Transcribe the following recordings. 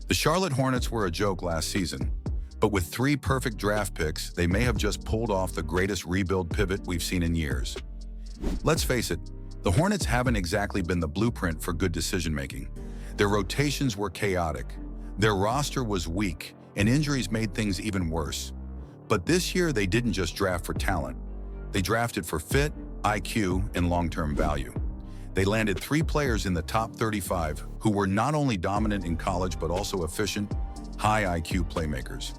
The Charlotte Hornets were a joke last season, but with 3 perfect draft picks, they may have just pulled off the greatest rebuild pivot we've seen in years. Let's face it, the Hornets haven't exactly been the blueprint for good decision-making. Their rotations were chaotic, their roster was weak, and injuries made things even worse. But this year, they didn't just draft for talent. They drafted for fit, IQ, and long-term value. They landed 3 players in the top 35 who were not only dominant in college but also efficient, high IQ playmakers.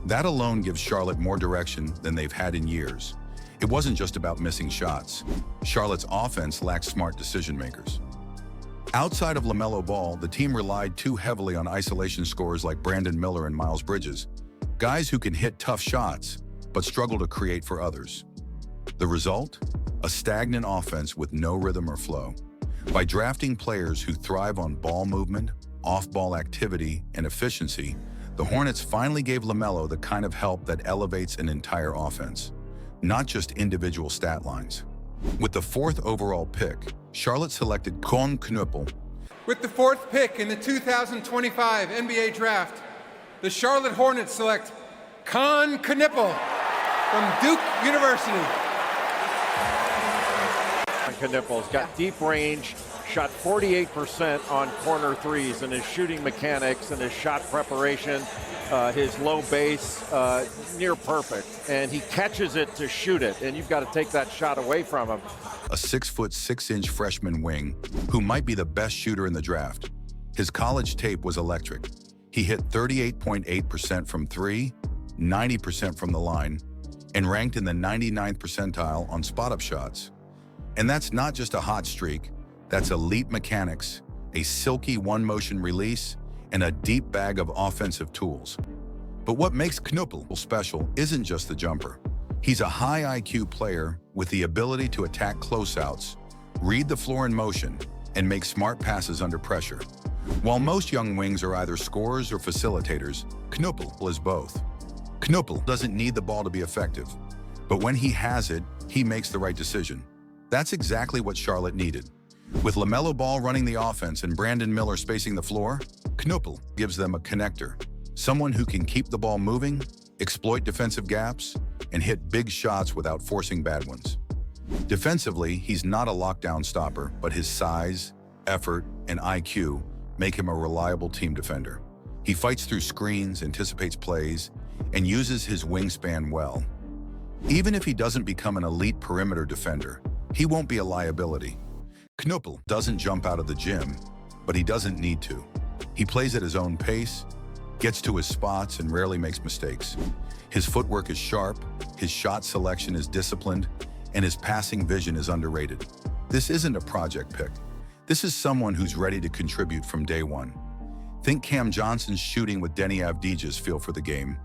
That alone gives Charlotte more direction than they've had in years. It wasn't just about missing shots. Charlotte's offense lacked smart decision-makers. Outside of LaMelo Ball, the team relied too heavily on isolation scorers like Brandon Miller and Miles Bridges, guys who can hit tough shots but struggle to create for others. The result? A stagnant offense with no rhythm or flow. By drafting players who thrive on ball movement, off-ball activity, and efficiency, the Hornets finally gave LaMelo the kind of help that elevates an entire offense, not just individual stat lines. With the 4th overall pick, Charlotte selected Kon Knueppel. With the 4th pick in the 2025 NBA Draft, the Charlotte Hornets select Kon Knueppel from Duke University. Kon Knueppel's got deep range, shot 48% on corner threes, and his shooting mechanics and his shot preparation, his low base, near perfect. And he catches it to shoot it, and you've got to take that shot away from him. A 6'6" freshman wing who might be the best shooter in the draft. His college tape was electric. He hit 38.8% from 3, 90% from the line, and ranked in the 99th percentile on spot-up shots. And that's not just a hot streak, that's elite mechanics, a silky one-motion release, and a deep bag of offensive tools. But what makes Knueppel special isn't just the jumper. He's a high IQ player with the ability to attack closeouts, read the floor in motion, and make smart passes under pressure. While most young wings are either scorers or facilitators, Knueppel is both. Knueppel doesn't need the ball to be effective, but when he has it, he makes the right decision. That's exactly what Charlotte needed. With LaMelo Ball running the offense and Brandon Miller spacing the floor, Knueppel gives them a connector, someone who can keep the ball moving, exploit defensive gaps, and hit big shots without forcing bad ones. Defensively, he's not a lockdown stopper, but his size, effort, and IQ make him a reliable team defender. He fights through screens, anticipates plays, and uses his wingspan well. Even if he doesn't become an elite perimeter defender, he won't be a liability. Knueppel doesn't jump out of the gym, but he doesn't need to. He plays at his own pace, gets to his spots, and rarely makes mistakes. His footwork is sharp, his shot selection is disciplined, and his passing vision is underrated. This isn't a project pick. This is someone who's ready to contribute from day one. Think Cam Johnson's shooting with Denny Avdija's feel for the game.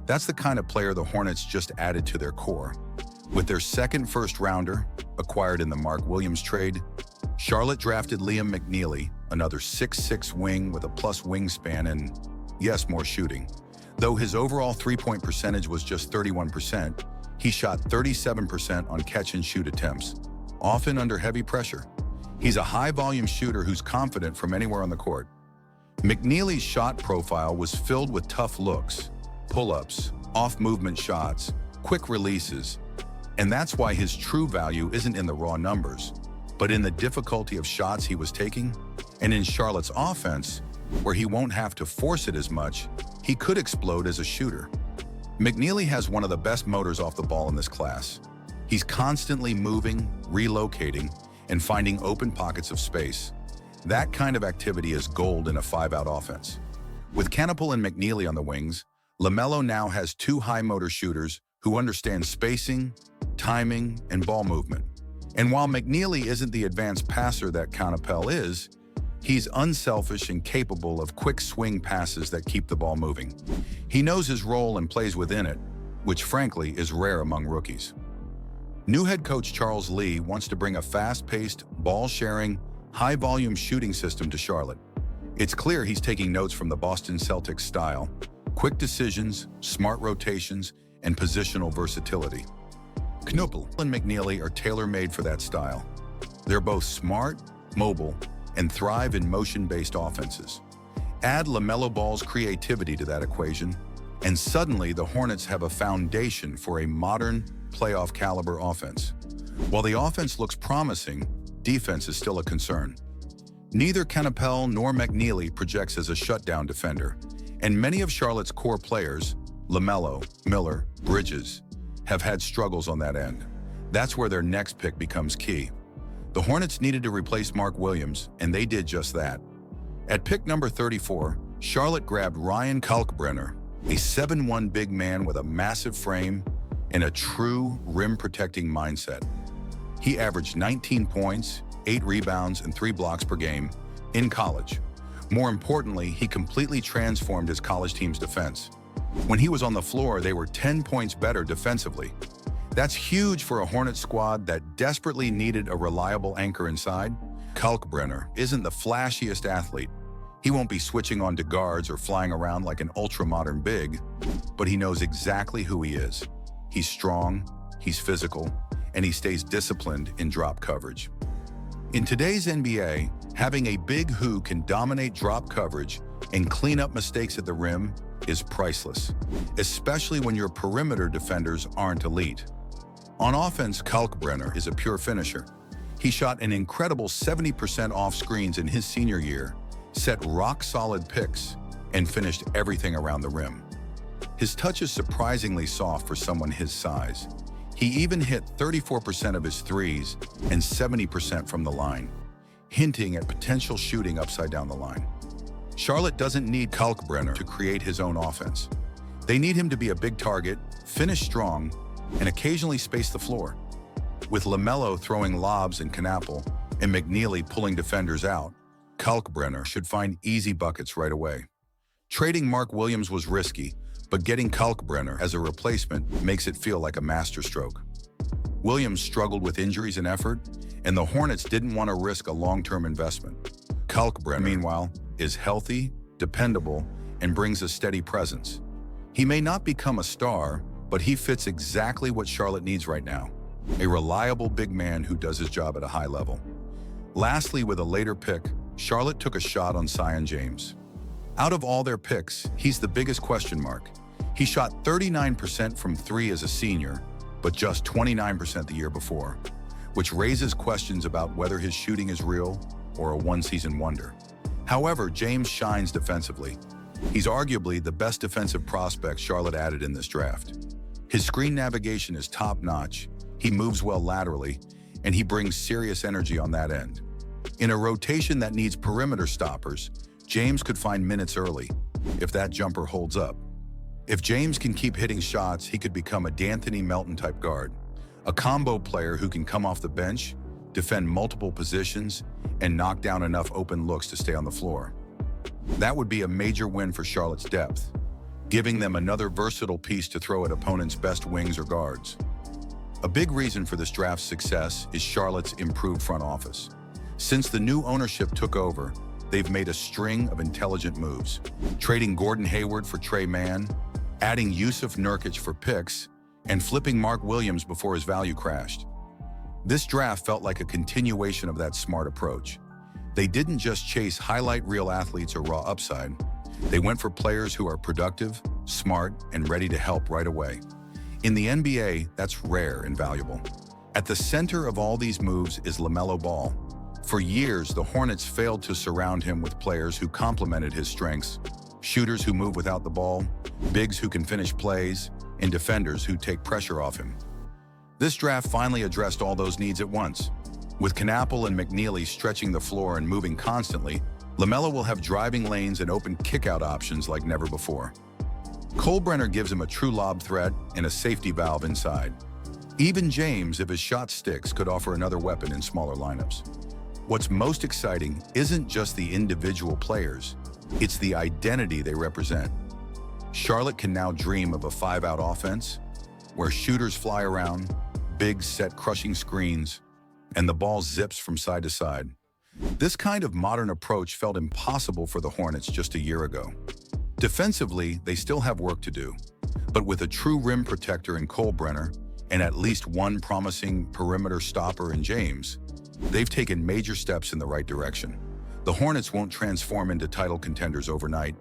That's the kind of player the Hornets just added to their core. With their 2nd first-rounder, acquired in the Mark Williams trade, Charlotte drafted Liam McNeely, another 6'6" wing with a plus wingspan and, yes, more shooting. Though his overall three-point percentage was just 31%, he shot 37% on catch-and-shoot attempts, often under heavy pressure. He's a high-volume shooter who's confident from anywhere on the court. McNeely's shot profile was filled with tough looks, pull-ups, off-movement shots, quick releases, and that's why his true value isn't in the raw numbers, but in the difficulty of shots he was taking, and in Charlotte's offense, where he won't have to force it as much, he could explode as a shooter. McNeely has one of the best motors off the ball in this class. He's constantly moving, relocating, and finding open pockets of space. That kind of activity is gold in a 5-out offense. With Knueppel and McNeely on the wings, LaMelo now has 2 high-motor shooters who understand spacing, timing, and ball movement. And while McNeely isn't the advanced passer that Kon Knueppel is, he's unselfish and capable of quick swing passes that keep the ball moving. He knows his role and plays within it, which frankly is rare among rookies. New head coach Charles Lee wants to bring a fast-paced, ball-sharing, high-volume shooting system to Charlotte. It's clear he's taking notes from the Boston Celtics style: quick decisions, smart rotations, and positional versatility. Knueppel and McNeely are tailor-made for that style. They're both smart, mobile, and thrive in motion-based offenses. Add LaMelo Ball's creativity to that equation, and suddenly the Hornets have a foundation for a modern, playoff-caliber offense. While the offense looks promising, defense is still a concern. Neither Kon Knueppel nor McNeely projects as a shutdown defender, and many of Charlotte's core players, LaMelo, Miller, Bridges, have had struggles on that end. That's where their next pick becomes key. The Hornets needed to replace Mark Williams, and they did just that. At pick number 34, Charlotte grabbed Ryan Kalkbrenner, a 7'1" big man with a massive frame and a true rim-protecting mindset. He averaged 19 points, 8 rebounds, and 3 blocks per game in college. More importantly, he completely transformed his college team's defense. When he was on the floor, they were 10 points better defensively. That's huge for a Hornets squad that desperately needed a reliable anchor inside. Kalkbrenner isn't the flashiest athlete. He won't be switching on to guards or flying around like an ultra-modern big, but he knows exactly who he is. He's strong, he's physical, and he stays disciplined in drop coverage. In today's NBA, having a big who can dominate drop coverage and clean up mistakes at the rim is priceless, especially when your perimeter defenders aren't elite. On offense, Kalkbrenner is a pure finisher. He shot an incredible 70% off screens in his senior year, set rock-solid picks, and finished everything around the rim. His touch is surprisingly soft for someone his size. He even hit 34% of his threes and 70% from the line, hinting at potential shooting upside down the line. Charlotte doesn't need Kalkbrenner to create his own offense. They need him to be a big target, finish strong, and occasionally space the floor. With LaMelo throwing lobs in Kon Knueppel and McNeely pulling defenders out, Kalkbrenner should find easy buckets right away. Trading Mark Williams was risky, but getting Kalkbrenner as a replacement makes it feel like a masterstroke. Williams struggled with injuries and effort, and the Hornets didn't want to risk a long-term investment. Kalkbrenner, meanwhile, is healthy, dependable, and brings a steady presence. He may not become a star, but he fits exactly what Charlotte needs right now: a reliable big man who does his job at a high level. Lastly, with a later pick, Charlotte took a shot on Zion James. Out of all their picks, he's the biggest question mark. He shot 39% from 3 as a senior, but just 29% the year before, which raises questions about whether his shooting is real or a one-season wonder. However, James shines defensively. He's arguably the best defensive prospect Charlotte added in this draft. His screen navigation is top-notch, he moves well laterally, and he brings serious energy on that end. In a rotation that needs perimeter stoppers, James could find minutes early, if that jumper holds up. If James can keep hitting shots, he could become a D'Anthony Melton-type guard, a combo player who can come off the bench, defend multiple positions, and knock down enough open looks to stay on the floor. That would be a major win for Charlotte's depth, giving them another versatile piece to throw at opponents' best wings or guards. A big reason for this draft's success is Charlotte's improved front office. Since the new ownership took over, they've made a string of intelligent moves, trading Gordon Hayward for Trey Mann, adding Yusuf Nurkic for picks, and flipping Mark Williams before his value crashed. This draft felt like a continuation of that smart approach. They didn't just chase highlight reel athletes or raw upside. They went for players who are productive, smart, and ready to help right away. In the NBA, that's rare and valuable. At the center of all these moves is LaMelo Ball. For years, the Hornets failed to surround him with players who complemented his strengths: shooters who move without the ball, bigs who can finish plays, and defenders who take pressure off him. This draft finally addressed all those needs at once. With Kon Knueppel and McNeely stretching the floor and moving constantly, LaMelo will have driving lanes and open kickout options like never before. Kalkbrenner gives him a true lob threat and a safety valve inside. Even James, if his shot sticks, could offer another weapon in smaller lineups. What's most exciting isn't just the individual players, it's the identity they represent. Charlotte can now dream of a 5-out offense, where shooters fly around, bigs set crushing screens, and the ball zips from side to side. This kind of modern approach felt impossible for the Hornets just a year ago. Defensively, they still have work to do, but with a true rim protector in Kalkbrenner and at least one promising perimeter stopper in James, they've taken major steps in the right direction. The Hornets won't transform into title contenders overnight,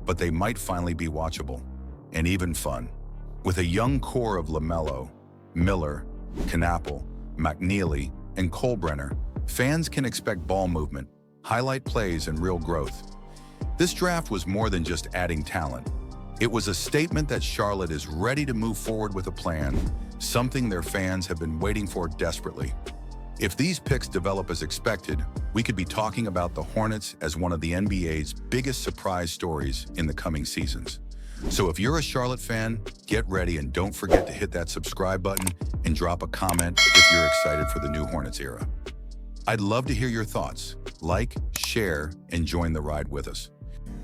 but they might finally be watchable and even fun. With a young core of LaMelo, Miller, Kon Knueppel, McNeely, and Kalkbrenner, fans can expect ball movement, highlight plays, and real growth. This draft was more than just adding talent. It was a statement that Charlotte is ready to move forward with a plan, something their fans have been waiting for desperately. If these picks develop as expected, we could be talking about the Hornets as one of the NBA's biggest surprise stories in the coming seasons. So if you're a Charlotte fan, get ready and don't forget to hit that subscribe button and drop a comment if you're excited for the new Hornets era. I'd love to hear your thoughts. Like, share, and join the ride with us.